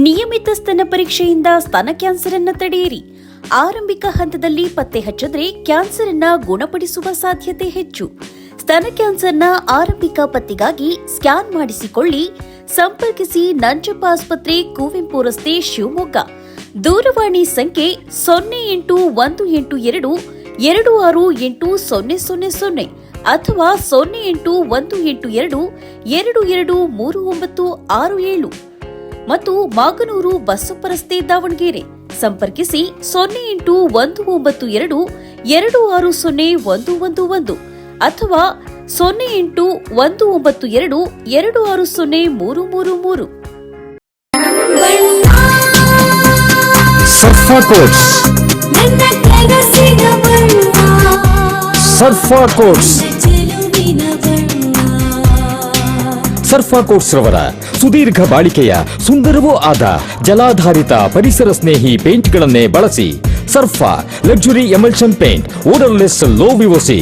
ನಿಯಮಿತ ಸ್ತನ ಪರೀಕ್ಷೆಯಿಂದ ಸ್ತನ ಕ್ಯಾನ್ಸರ್ ಅನ್ನು ತಡೆಯಿರಿ. ಆರಂಭಿಕ ಹಂತದಲ್ಲಿ ಪತ್ತೆ ಹಚ್ಚಿದ್ರೆ ಕ್ಯಾನ್ಸರ್ ಅನ್ನು ಗುಣಪಡಿಸುವ ಸಾಧ್ಯತೆ ಹೆಚ್ಚು. ಸ್ತನ ಕ್ಯಾನ್ಸರ್ನ ಆರಂಭಿಕ ಪತ್ತೆಗಾಗಿ ಸ್ಕ್ಯಾನ್ ಮಾಡಿಸಿಕೊಳ್ಳಿ. ಸಂಪರ್ಕಿಸಿ ನಂಜಪ್ಪ ಆಸ್ಪತ್ರೆ, ಕುವೆಂಪು ರಸ್ತೆ, ಶಿವಮೊಗ್ಗ. ದೂರವಾಣಿ ಸಂಖ್ಯೆ 0818226800 ಅಥವಾ 0818223967 ಮತ್ತು ಮಾಗನೂರು ಬಸಪ್ಪ ರಸ್ತೆ, ದಾವಣಗೆರೆ. ಸಂಪರ್ಕಿಸಿ 0812260111 ಅಥವಾ 081922603333. ಸರ್ಫಾ ಕೋಟ್ಸ್, ಸರ್ಫಾ ಕೋಟ್ಸ್, ಸರ್ಫಾ ಕೋಟ್ಸ್ ರವರ ಸುದೀರ್ಘ ಬಾಳಿಕೆಯ ಸುಂದರವೂ ಆದ ಜಲಾಧಾರಿತ ಪರಿಸರ ಸ್ನೇಹಿ ಪೇಂಟ್ಗಳನ್ನೇ ಬಳಸಿ. Surfa luxury emulsion paint, odourless, low VOC,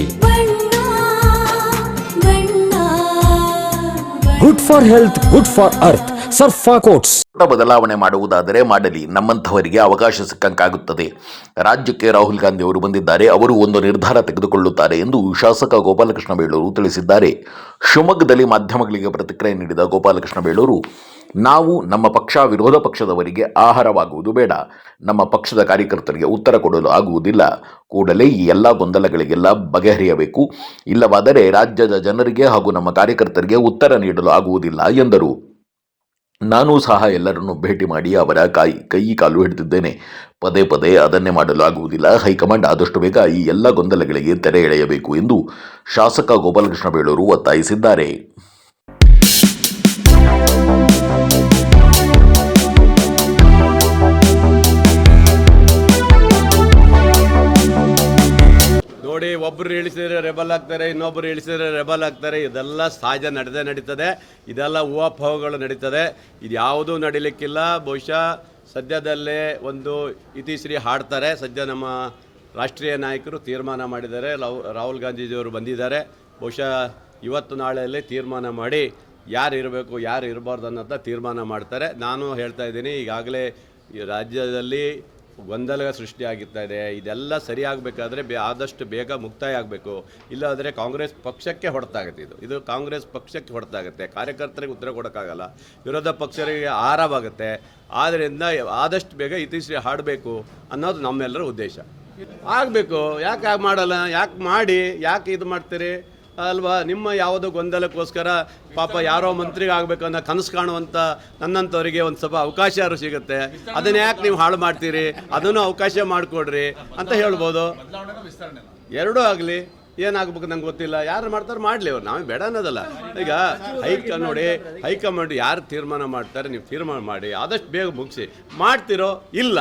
good for health, good for earth. Surfa coats. ಬದಲಾವಣೆ ಮಾಡುವುದಾದರೆ ಮಾಡಲಿ, ನಮ್ಮಂಥವರಿಗೆ ಅವಕಾಶ ಸಿಕ್ಕಂಕಾಗುತ್ತದೆ. ರಾಜ್ಯಕ್ಕೆ ರಾಹುಲ್ ಗಾಂಧಿ ಅವರು ಬಂದಿದ್ದಾರೆ, ಅವರು ಒಂದು ನಿರ್ಧಾರ ತೆಗೆದುಕೊಳ್ಳುತ್ತಾರೆ ಎಂದು ಶಾಸಕ ಗೋಪಾಲಕೃಷ್ಣ ಬೇಳೂರು ತಿಳಿಸಿದ್ದಾರೆ. ಶಿವಮೊಗ್ಗದಲ್ಲಿ ಮಾಧ್ಯಮಗಳಿಗೆ ಪ್ರತಿಕ್ರಿಯೆ ನೀಡಿದ ಗೋಪಾಲಕೃಷ್ಣ ಬೇಳೂರು, ನಾವು ನಮ್ಮ ಪಕ್ಷ ವಿರೋಧ ಪಕ್ಷದವರಿಗೆ ಆಹಾರವಾಗುವುದು ಬೇಡ, ನಮ್ಮ ಪಕ್ಷದ ಕಾರ್ಯಕರ್ತರಿಗೆ ಉತ್ತರ ಕೊಡಲು ಆಗುವುದಿಲ್ಲ. ಕೂಡಲೇ ಈ ಎಲ್ಲ ಗೊಂದಲಗಳಿಗೆಲ್ಲ ಬಗೆಹರಿಯಬೇಕು, ಇಲ್ಲವಾದರೆ ರಾಜ್ಯದ ಜನರಿಗೆ ಹಾಗೂ ನಮ್ಮ ಕಾರ್ಯಕರ್ತರಿಗೆ ಉತ್ತರ ನೀಡಲು ಆಗುವುದಿಲ್ಲ ಎಂದರು. ನಾನು ಸಹ ಎಲ್ಲರನ್ನು ಭೇಟಿ ಮಾಡಿ ಅವರ ಕೈ ಕಾಲು ಹಿಡಿದಿದ್ದೇನೆ. ಪದೇ ಪದೇ ಅದನ್ನೇ ಮಾಡಲು ಆಗುವುದಿಲ್ಲ. ಹೈಕಮಾಂಡ್ ಆದಷ್ಟು ಬೇಗ ಈ ಎಲ್ಲ ಗೊಂದಲಗಳಿಗೆ ತೆರೆ ಎಳೆಯಬೇಕು ಎಂದು ಶಾಸಕ ಗೋಪಾಲಕೃಷ್ಣ ಬೇಳೂರು ಒತ್ತಾಯಿಸಿದ್ದಾರೆ. ನೋಡಿ, ಒಬ್ಬರು ಇಳಿಸಿದ್ರೆ ರೆಬಲ್ ಆಗ್ತಾರೆ, ಇನ್ನೊಬ್ಬರು ಇಳಿಸಿದ್ರೆ ರೆಬಲ್ ಆಗ್ತಾರೆ. ಇದೆಲ್ಲ ಸಹಜ ನಡೀತದೆ. ಇದೆಲ್ಲ ಊಹಾಪೋಹಗಳು ನಡೀತದೆ. ಇದು ಯಾವುದೂ ನಡೀಲಿಕ್ಕಿಲ್ಲ. ಬಹುಶಃ ಸದ್ಯದಲ್ಲೇ ಒಂದು ಇತಿಶ್ರೀ ಹಾಡ್ತಾರೆ. ಸದ್ಯ ನಮ್ಮ ರಾಷ್ಟ್ರೀಯ ನಾಯಕರು ತೀರ್ಮಾನ ಮಾಡಿದ್ದಾರೆ. ರಾಹುಲ್ ಗಾಂಧೀಜಿಯವರು ಬಂದಿದ್ದಾರೆ. ಬಹುಶಃ ಇವತ್ತು ನಾಳೆಯಲ್ಲಿ ತೀರ್ಮಾನ ಮಾಡಿ ಯಾರು ಇರಬೇಕು ಯಾರು ಇರಬಾರ್ದು ಅನ್ನೋದನ್ನ ತೀರ್ಮಾನ ಮಾಡ್ತಾರೆ. ನಾನು ಹೇಳ್ತಾ ಇದ್ದೀನಿ, ಈಗಾಗಲೇ ಈ ರಾಜ್ಯದಲ್ಲಿ ಗೊಂದಲ ಸೃಷ್ಟಿಯಾಗುತ್ತಾ ಇದೆ. ಇದೆಲ್ಲ ಸರಿಯಾಗಬೇಕಾದ್ರೆ ಆದಷ್ಟು ಬೇಗ ಮುಕ್ತಾಯ ಆಗಬೇಕು. ಇಲ್ಲಾಂದರೆ ಕಾಂಗ್ರೆಸ್ ಪಕ್ಷಕ್ಕೆ ಹೊಡೆತಾಗುತ್ತೆ. ಇದು ಕಾಂಗ್ರೆಸ್ ಪಕ್ಷಕ್ಕೆ ಹೊಡೆತಾಗುತ್ತೆ. ಕಾರ್ಯಕರ್ತರಿಗೆ ಉತ್ತರ ಕೊಡೋಕ್ಕಾಗಲ್ಲ, ವಿರೋಧ ಪಕ್ಷರಿಗೆ ಆಹಾರವಾಗುತ್ತೆ. ಆದ್ದರಿಂದ ಆದಷ್ಟು ಬೇಗ ಇತಿಶ್ರೀ ಹಾಡಬೇಕು ಅನ್ನೋದು ನಮ್ಮೆಲ್ಲರ ಉದ್ದೇಶ. ಆಗಬೇಕು. ಯಾಕೆ ಮಾಡಲ್ಲ? ಯಾಕೆ ಇದು ಮಾಡ್ತೀರಿ ಅಲ್ವಾ? ನಿಮ್ಮ ಯಾವುದೋ ಗೊಂದಲಕ್ಕೋಸ್ಕರ ಪಾಪ ಯಾರೋ ಮಂತ್ರಿಗೆ ಆಗಬೇಕು ಅನ್ನೋ ಕನಸು ಕಾಣುವಂಥ ನನ್ನಂಥವರಿಗೆ ಒಂದು ಸ್ವಲ್ಪ ಅವಕಾಶ ಯಾರು ಸಿಗುತ್ತೆ. ಅದನ್ನ ಯಾಕೆ ನೀವು ಹಾಳು ಮಾಡ್ತೀರಿ? ಅದನ್ನು ಅವಕಾಶ ಮಾಡಿಕೊಡ್ರಿ ಅಂತ ಹೇಳ್ಬೋದು. ಎರಡೂ ಆಗಲಿ. ಏನಾಗಬೇಕು ನಂಗೆ ಗೊತ್ತಿಲ್ಲ. ಯಾರು ಮಾಡ್ತಾರೆ ಮಾಡಲಿ, ಅವ್ರು ನಾವೇ ಬೇಡ ಅನ್ನೋದಲ್ಲ. ಈಗ ಹೈಕಮಾಂಡ್ ಯಾರು ತೀರ್ಮಾನ ಮಾಡ್ತಾರೆ, ನೀವು ತೀರ್ಮಾನ ಮಾಡಿ ಆದಷ್ಟು ಬೇಗ ಮುಗಿಸಿ. ಮಾಡ್ತಿರೋ ಇಲ್ಲ,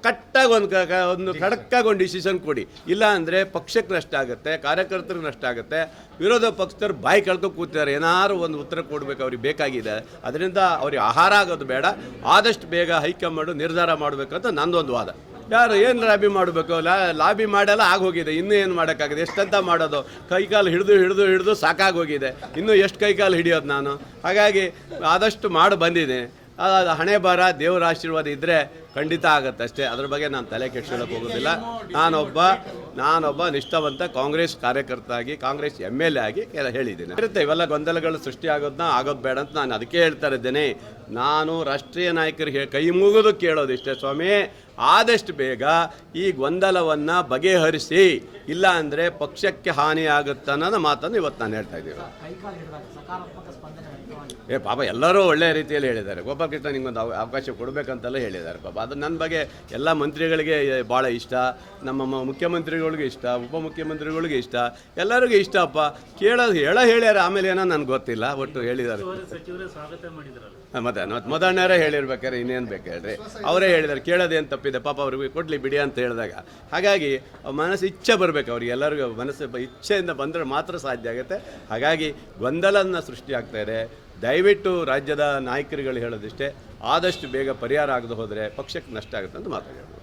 ಕಟ್ಟಾಗಿ ಒಂದು ಖಡಕ್ಕಾಗಿ ಒಂದು ಡಿಸಿಷನ್ ಕೊಡಿ. ಇಲ್ಲ ಅಂದರೆ ಪಕ್ಷಕ್ಕೆ ನಷ್ಟ ಆಗುತ್ತೆ, ಕಾರ್ಯಕರ್ತರಿಗೆ ನಷ್ಟ ಆಗುತ್ತೆ. ವಿರೋಧ ಪಕ್ಷದವ್ರು ಬಾಯಿ ಕಳ್ಕೊ ಕೂತಿದ್ದಾರೆ. ಏನಾದ್ರು ಒಂದು ಉತ್ತರ ಕೊಡಬೇಕು, ಅವ್ರಿಗೆ ಬೇಕಾಗಿದೆ. ಅದರಿಂದ ಅವ್ರಿಗೆ ಆಹಾರ ಆಗೋದು ಬೇಡ. ಆದಷ್ಟು ಬೇಗ ಹೈಕಮಾಂಡು ನಿರ್ಧಾರ ಮಾಡಬೇಕಂತ ನಂದೊಂದು ವಾದ. ಯಾರು ಏನು ಲಾಬಿ ಮಾಡಬೇಕು? ಲಾಬಿ ಮಾಡೆಲ್ಲ ಆಗೋಗಿದೆ. ಇನ್ನೂ ಏನು ಮಾಡೋಕ್ಕಾಗಿದೆ? ಎಷ್ಟಂತ ಮಾಡೋದು? ಕೈಕಾಲು ಹಿಡಿದು ಸಾಕಾಗೋಗಿದೆ. ಇನ್ನೂ ಎಷ್ಟು ಕೈಕಾಲು ಹಿಡಿಯೋದು ನಾನು? ಹಾಗಾಗಿ ಆದಷ್ಟು ಮಾಡಿ ಬಂದಿದೆ. ಹಣೆ ಬರ ದೇವರ ಆಶೀರ್ವಾದ ಇದ್ದರೆ ಖಂಡಿತ ಆಗುತ್ತೆ ಅಷ್ಟೇ. ಅದ್ರ ಬಗ್ಗೆ ನಾನು ತಲೆ ಕೆಡ್ಸ್ಕೊಳ್ಳೋಕೆ ಹೋಗೋದಿಲ್ಲ. ನಾನೊಬ್ಬ ನಿಷ್ಠಾವಂತ ಕಾಂಗ್ರೆಸ್ ಕಾರ್ಯಕರ್ತ ಆಗಿ, ಕಾಂಗ್ರೆಸ್ MLA ಆಗಿ ಹೇಳಿದ್ದೀನಿ. ಇರುತ್ತೆ ಇವೆಲ್ಲ ಗೊಂದಲಗಳು ಸೃಷ್ಟಿ ಆಗೋದು ಬೇಡ ಅಂತ ನಾನು ಅದಕ್ಕೆ ಹೇಳ್ತಾ ಇದ್ದೇನೆ. ನಾನು ರಾಷ್ಟ್ರೀಯ ನಾಯಕರಿಗೆ ಕೈ ಮುಗಿದು ಕೇಳೋದು ಇಷ್ಟೇ, ಸ್ವಾಮಿ ಆದಷ್ಟು ಬೇಗ ಈ ಗೊಂದಲವನ್ನು ಬಗೆಹರಿಸಿ, ಇಲ್ಲ ಅಂದರೆ ಪಕ್ಷಕ್ಕೆ ಹಾನಿ ಆಗುತ್ತೆ ಅನ್ನೋದು ಮಾತನ್ನು ಇವತ್ತು ನಾನು ಹೇಳ್ತಾ ಇದ್ದೀನಿ. ಪಾಪ ಎಲ್ಲರೂ ಒಳ್ಳೆಯ ರೀತಿಯಲ್ಲಿ ಹೇಳಿದ್ದಾರೆ. ಗೋಪಾಲಕೃಷ್ಣ ನಿಂಗೊಂದು ಅವಕಾಶ ಕೊಡಬೇಕಂತೆಲ್ಲ ಹೇಳಿದ್ದಾರೆ. ಪಾಪ ಅದು ನನ್ನ ಬಗ್ಗೆ ಎಲ್ಲ ಮಂತ್ರಿಗಳಿಗೆ ಭಾಳ ಇಷ್ಟ, ನಮ್ಮ ಮುಖ್ಯಮಂತ್ರಿಗಳಿಗೂ ಇಷ್ಟ, ಉಪಮುಖ್ಯಮಂತ್ರಿಗಳಿಗೂ ಇಷ್ಟ, ಎಲ್ಲರಿಗೂ ಇಷ್ಟಪ್ಪ. ಹೇಳ್ಯಾರ. ಆಮೇಲೆ ಏನೋ ನನಗೆ ಗೊತ್ತಿಲ್ಲ, ಒಟ್ಟು ಹೇಳಿದ್ದಾರೆ. ಮತ್ತೆ ಮೊದಲನೇರೇ ಹೇಳಿರ್ಬೇಕಾದ್ರೆ ಇನ್ನೇನು ಬೇಕು ಹೇಳ್ರಿ? ಅವರೇ ಹೇಳಿದ್ದಾರೆ. ಕೇಳೋದೇನು ತಪ್ಪಿದೆ? ಪಾಪ ಅವ್ರಿಗೆ ಕೊಡಲಿ ಬಿಡಿ ಅಂತ ಹೇಳಿದಾಗ. ಹಾಗಾಗಿ ಮನಸ್ಸು ಇಚ್ಛೆ ಬರಬೇಕು. ಅವ್ರಿಗೆ ಎಲ್ಲರಿಗೂ ಮನಸ್ಸು ಇಚ್ಛೆಯಿಂದ ಬಂದರೆ ಮಾತ್ರ ಸಾಧ್ಯ ಆಗುತ್ತೆ. ಹಾಗಾಗಿ ಗೊಂದಲನ ಸೃಷ್ಟಿ ಆಗ್ತಾಯಿದೆ. ದಯವಿಟ್ಟು ರಾಜ್ಯದ ನಾಯಕರುಗಳು ಹೇಳೋದಿಷ್ಟೇ, ಆದಷ್ಟು ಬೇಗ ಪರಿಹಾರ ಆಗದೆ ಹೋದರೆ ಪಕ್ಷಕ್ಕೆ ನಷ್ಟ ಆಗುತ್ತೆ ಅಂತ ಮಾತಾಡೋದು.